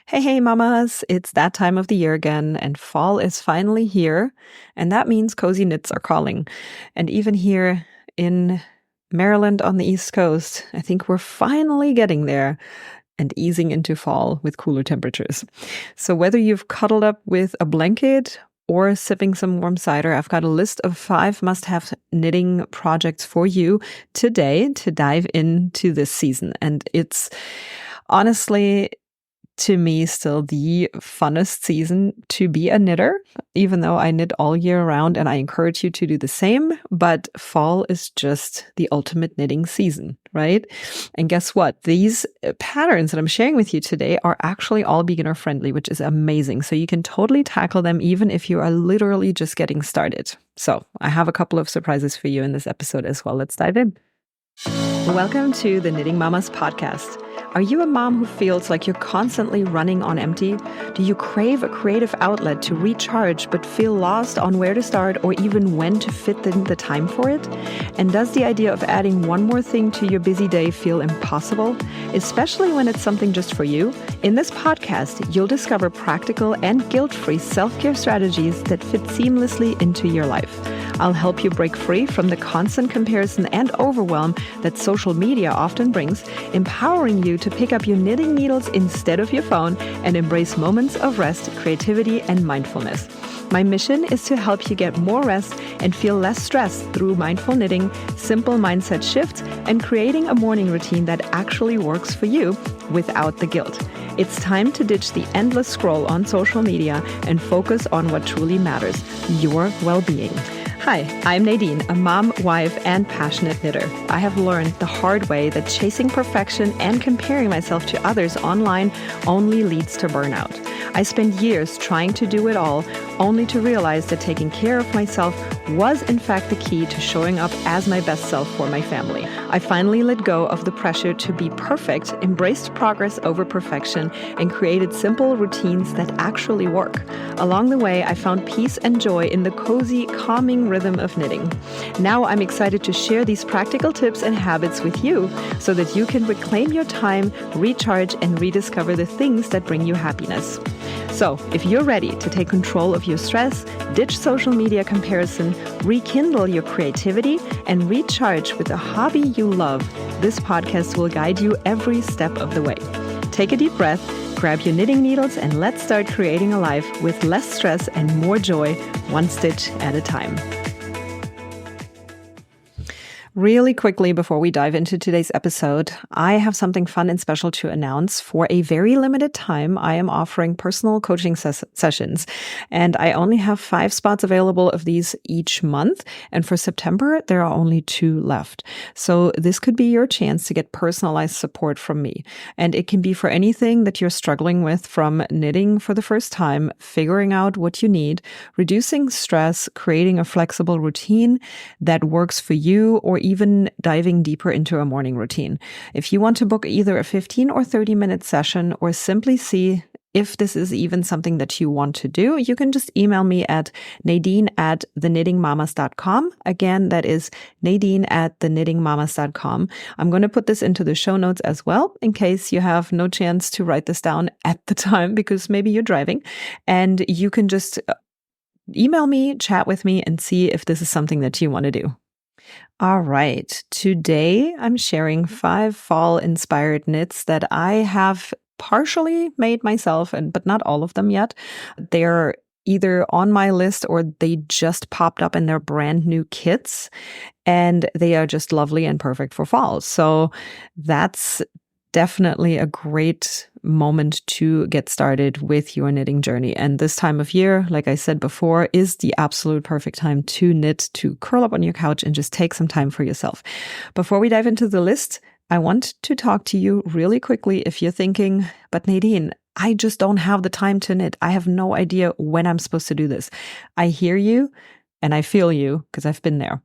Hey, hey, mamas. It's that time of the year again, and fall is finally here. And that means cozy knits are calling. And even here in Maryland on the East Coast, I think we're finally getting there and easing into fall with cooler temperatures. So whether you've cuddled up with a blanket or sipping some warm cider, I've got a list of 5 must-have knitting projects for you today to dive into this season. And it's honestly, to me, still the funnest season to be a knitter, even though I knit all year round and I encourage you to do the same. But fall is just the ultimate knitting season, right? And guess what? These patterns that I'm sharing with you today are actually all beginner friendly, which is amazing. So you can totally tackle them even if you are literally just getting started. So I have a couple of surprises for you in this episode as well. Let's dive in. Welcome to the Knitting Mamas podcast. Are you a mom who feels like you're constantly running on empty? Do you crave a creative outlet to recharge but feel lost on where to start or even when to fit in the time for it? And does the idea of adding one more thing to your busy day feel impossible? Especially when it's something just for you? In this podcast, you'll discover practical and guilt-free self-care strategies that fit seamlessly into your life. I'll help you break free from the constant comparison and overwhelm that social media often brings, empowering you to pick up your knitting needles instead of your phone and embrace moments of rest, creativity, and mindfulness. My mission is to help you get more rest and feel less stressed through mindful knitting, simple mindset shifts, and creating a morning routine that actually works for you without the guilt. It's time to ditch the endless scroll on social media and focus on what truly matters, your well-being. Hi, I'm Nadine, a mom, wife, and passionate knitter. I have learned the hard way that chasing perfection and comparing myself to others online only leads to burnout. I spent years trying to do it all, only to realize that taking care of myself was in fact the key to showing up as my best self for my family. I finally let go of the pressure to be perfect, embraced progress over perfection, and created simple routines that actually work. Along the way, I found peace and joy in the cozy, calming rhythm of knitting. Now I'm excited to share these practical tips and habits with you so that you can reclaim your time, recharge, and rediscover the things that bring you happiness. So, if you're ready to take control of your stress, ditch social media comparison, rekindle your creativity, and recharge with a hobby you love, this podcast will guide you every step of the way. Take a deep breath, grab your knitting needles, and let's start creating a life with less stress and more joy, one stitch at a time. Really quickly, before we dive into today's episode, I have something fun and special to announce. For a very limited time, I am offering personal coaching sessions, and I only have 5 spots available of these each month. And for September, there are only 2 left. So this could be your chance to get personalized support from me. And it can be for anything that you're struggling with, from knitting for the first time, figuring out what you need, reducing stress, creating a flexible routine that works for you, or even diving deeper into a morning routine. If you want to book either a 15 or 30-minute session or simply see if this is even something that you want to do, you can just email me at nadine@thenittingmamas.com. Again, that is nadine@thenittingmamas.com. I'm going to put this into the show notes as well, in case you have no chance to write this down at the time because maybe you're driving. And you can just email me, chat with me, and see if this is something that you want to do. All right. Today, I'm sharing 5 fall-inspired knits that I have partially made myself, but not all of them yet. They're either on my list or they just popped up in their brand new kits, and they are just lovely and perfect for fall. So that's definitely a great moment to get started with your knitting journey. And this time of year, like I said before, is the absolute perfect time to knit, to curl up on your couch and just take some time for yourself. Before we dive into the list, I want to talk to you really quickly if you're thinking, but Nadine, I just don't have the time to knit. I have no idea when I'm supposed to do this. I hear you. And I feel you because I've been there.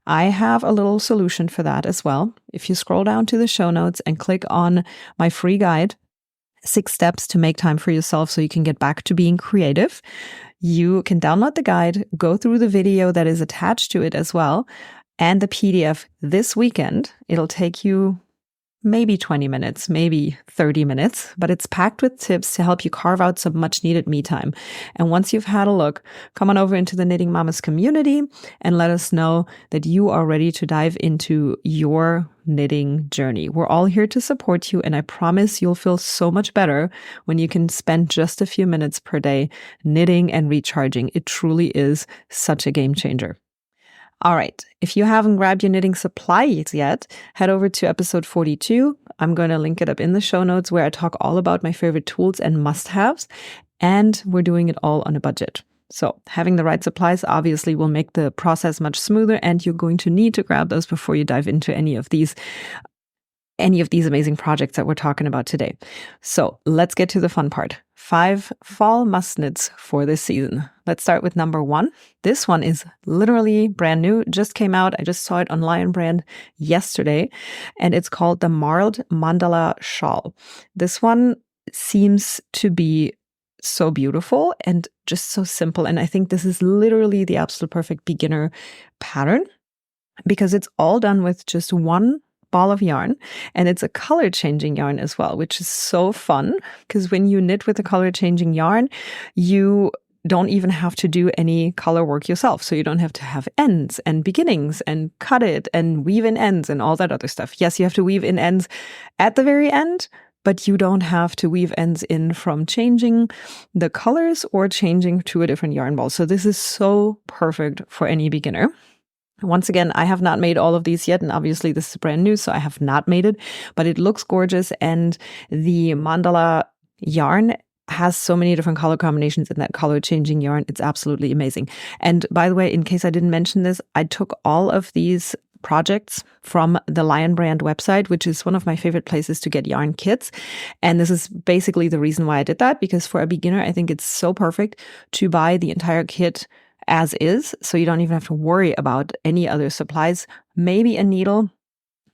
I have a little solution for that as well. If you scroll down to the show notes and click on my free guide, 6 steps to make time for yourself so you can get back to being creative, you can download the guide, go through the video that is attached to it as well, and the PDF this weekend. It'll take you maybe 20 minutes, maybe 30 minutes, but it's packed with tips to help you carve out some much needed me time. And once you've had a look, come on over into the Knitting Mamas community and let us know that you are ready to dive into your knitting journey. We're all here to support you, and I promise you'll feel so much better when you can spend just a few minutes per day knitting and recharging. It truly is such a game changer. All right. If you haven't grabbed your knitting supplies yet, head over to episode 42. I'm going to link it up in the show notes where I talk all about my favorite tools and must-haves, and we're doing it all on a budget. So having the right supplies obviously will make the process much smoother, and you're going to need to grab those before you dive into any of these amazing projects that we're talking about today. So let's get to the fun part. 5 fall must knits for this season. Let's start with number 1. This one is literally brand new, just came out. I just saw it on Lion Brand yesterday, and it's called the Marled Mandala Shawl. This one seems to be so beautiful and just so simple. And I think this is literally the absolute perfect beginner pattern because it's all done with just one ball of yarn, and it's a color changing yarn as well, which is so fun because when you knit with a color changing yarn, you don't even have to do any color work yourself. So you don't have to have ends and beginnings and cut it and weave in ends and all that other stuff. Yes, you have to weave in ends at the very end, but you don't have to weave ends in from changing the colors or changing to a different yarn ball. So this is so perfect for any beginner. Once again, I have not made all of these yet, and obviously this is brand new, so I have not made it, but it looks gorgeous, and the mandala yarn has so many different color combinations in that color changing yarn. It's absolutely amazing. And by the way, in case I didn't mention this, I took all of these projects from the Lion Brand website, which is one of my favorite places to get yarn kits. And this is basically the reason why I did that, because for a beginner, I think it's so perfect to buy the entire kit as is, so you don't even have to worry about any other supplies, maybe a needle,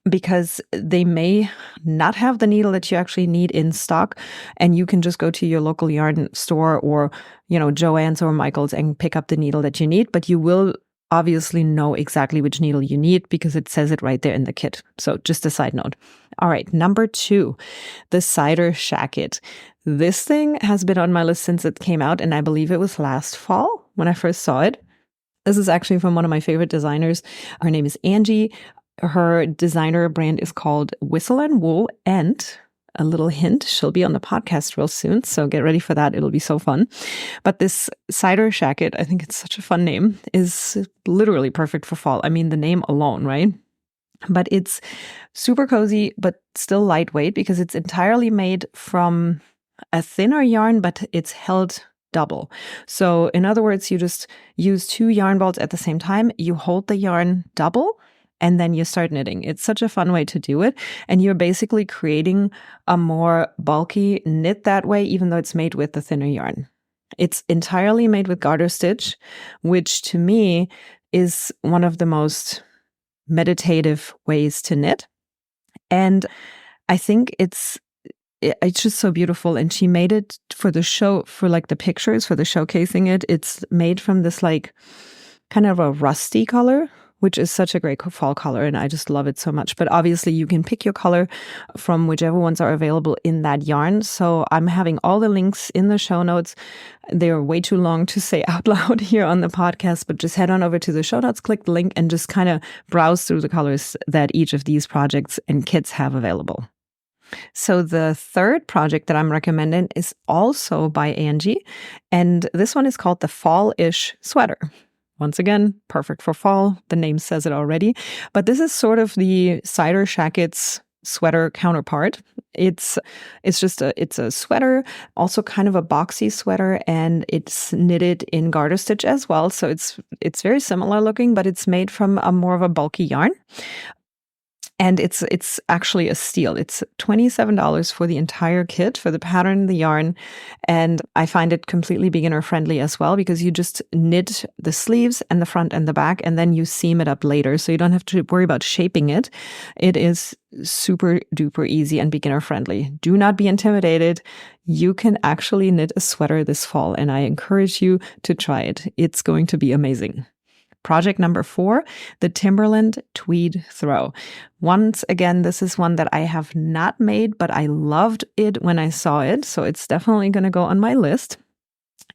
because they may not have the needle that you actually need in stock, and you can just go to your local yarn store or, Joann's or Michael's and pick up the needle that you need, but you will obviously know exactly which needle you need because it says it right there in the kit. So just a side note. All right, number 2, the cider shacket. This thing has been on my list since it came out, and I believe it was last fall when I first saw it. This is actually from one of my favorite designers. Her name is Angie. Her designer brand is called Whistle and Wool, and a little hint, she'll be on the podcast real soon, so get ready for that. It'll be so fun. But this cider shacket, I think it's such a fun name, is literally perfect for fall. I mean, the name alone, right? But it's super cozy, but still lightweight because it's entirely made from a thinner yarn, but it's held double. So in other words, you just use 2 yarn balls at the same time. You hold the yarn double, and then you start knitting. It's such a fun way to do it. And you're basically creating a more bulky knit that way, even though it's made with the thinner yarn. It's entirely made with garter stitch, which to me is one of the most meditative ways to knit. And I think it's just so beautiful. And she made it for the show, for like the pictures, for the showcasing it. It's made from this like kind of a rusty color, which is such a great fall color, and I just love it so much. But obviously you can pick your color from whichever ones are available in that yarn. So I'm having all the links in the show notes. They're way too long to say out loud here on the podcast, but just head on over to the show notes, click the link, and just kind of browse through the colors that each of these projects and kits have available. So the third project that I'm recommending is also by Angie, and this one is called the Fall-ish Sweater. Once again, perfect for fall. The name says it already. But this is sort of the cider shacket's sweater counterpart. It's a sweater, also kind of a boxy sweater, and it's knitted in garter stitch as well. So it's very similar looking, but it's made from a more of a bulky yarn. And it's actually a steal. It's $27 for the entire kit, for the pattern, the yarn. And I find it completely beginner friendly as well, because you just knit the sleeves and the front and the back, and then you seam it up later. So you don't have to worry about shaping it. It is super duper easy and beginner friendly. Do not be intimidated. You can actually knit a sweater this fall, and I encourage you to try it. It's going to be amazing. Project number 4, the Timberland Tweed Throw. Once again, this is one that I have not made, but I loved it when I saw it. So it's definitely going to go on my list.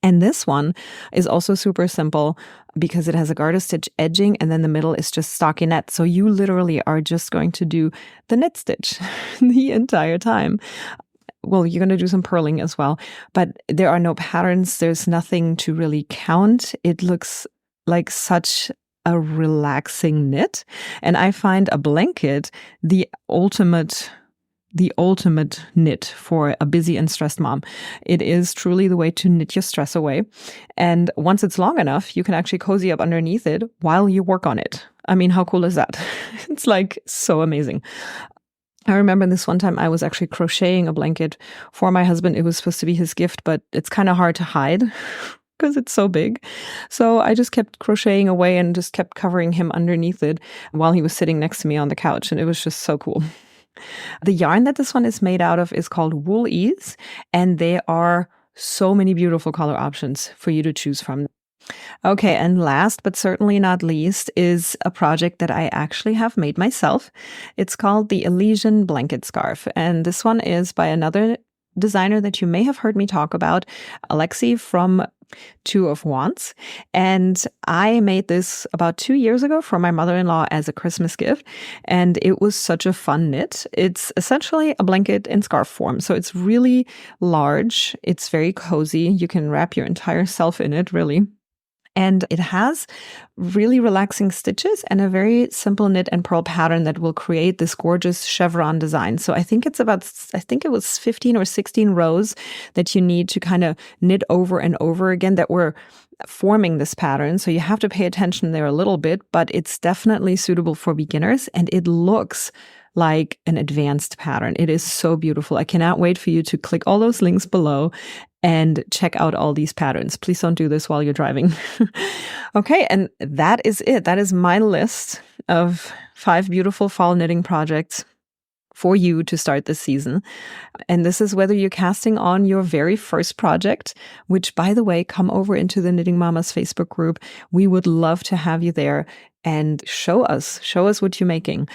And this one is also super simple because it has a garter stitch edging and then the middle is just stockinette. So you literally are just going to do the knit stitch the entire time. Well, you're going to do some purling as well, but there are no patterns. There's nothing to really count. It looks like such a relaxing knit. And I find a blanket the ultimate knit for a busy and stressed mom. It is truly the way to knit your stress away. And once it's long enough, you can actually cozy up underneath it while you work on it. I mean, how cool is that? It's like so amazing. I remember this one time I was actually crocheting a blanket for my husband. It was supposed to be his gift, but it's kind of hard to hide because it's so big. So I just kept crocheting away and just kept covering him underneath it while he was sitting next to me on the couch. And it was just so cool. The yarn that this one is made out of is called Wool Ease, and there are so many beautiful color options for you to choose from. Okay, and last but certainly not least is a project that I actually have made myself. It's called the Elysian Blanket Scarf, and this one is by another designer that you may have heard me talk about, Alexi from Two of Wands. And I made this about 2 years ago for my mother-in-law as a Christmas gift. And it was such a fun knit. It's essentially a blanket in scarf form. So it's really large. It's very cozy. You can wrap your entire self in it, really. And it has really relaxing stitches and a very simple knit and purl pattern that will create this gorgeous chevron design. So I think it was 15 or 16 rows that you need to kind of knit over and over again that were forming this pattern. So you have to pay attention there a little bit, but it's definitely suitable for beginners and it looks like an advanced pattern. It is so beautiful. I cannot wait for you to click all those links below and check out all these patterns. Please don't do this while you're driving. Okay, and that is it. That is my list of 5 beautiful fall knitting projects for you to start this season. And this is whether you're casting on your very first project, which, by the way, come over into the Knitting Mamas Facebook group. We would love to have you there and show us what you're making.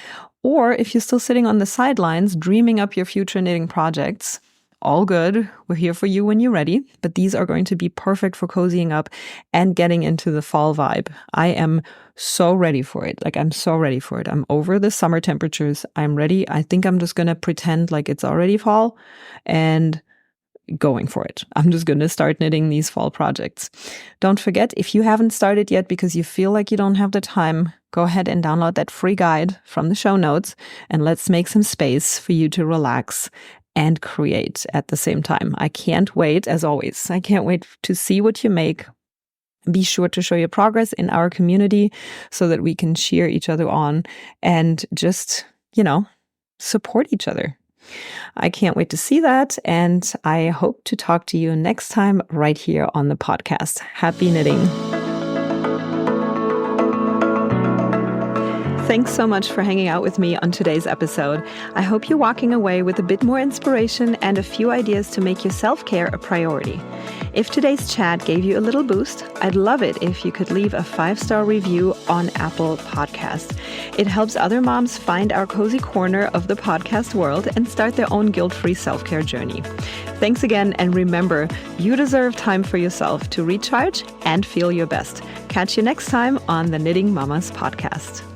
Or if you're still sitting on the sidelines, dreaming up your future knitting projects, all good. We're here for you when you're ready. But these are going to be perfect for cozying up and getting into the fall vibe. I am so ready for it. I'm so ready for it. I'm over the summer temperatures. I'm ready. I think I'm just going to pretend like it's already fall and going for it. I'm just going to start knitting these fall projects. Don't forget, if you haven't started yet because you feel like you don't have the time, go ahead and download that free guide from the show notes and let's make some space for you to relax and create at the same time. I can't wait, as always. I can't wait to see what you make. Be sure to show your progress in our community so that we can cheer each other on and just, support each other. I can't wait to see that, and I hope to talk to you next time right here on the podcast. Happy knitting! Thanks so much for hanging out with me on today's episode. I hope you're walking away with a bit more inspiration and a few ideas to make your self-care a priority. If today's chat gave you a little boost, I'd love it if you could leave a 5-star review on Apple Podcasts. It helps other moms find our cozy corner of the podcast world and start their own guilt-free self-care journey. Thanks again, and remember, you deserve time for yourself to recharge and feel your best. Catch you next time on the Knitting Mamas podcast.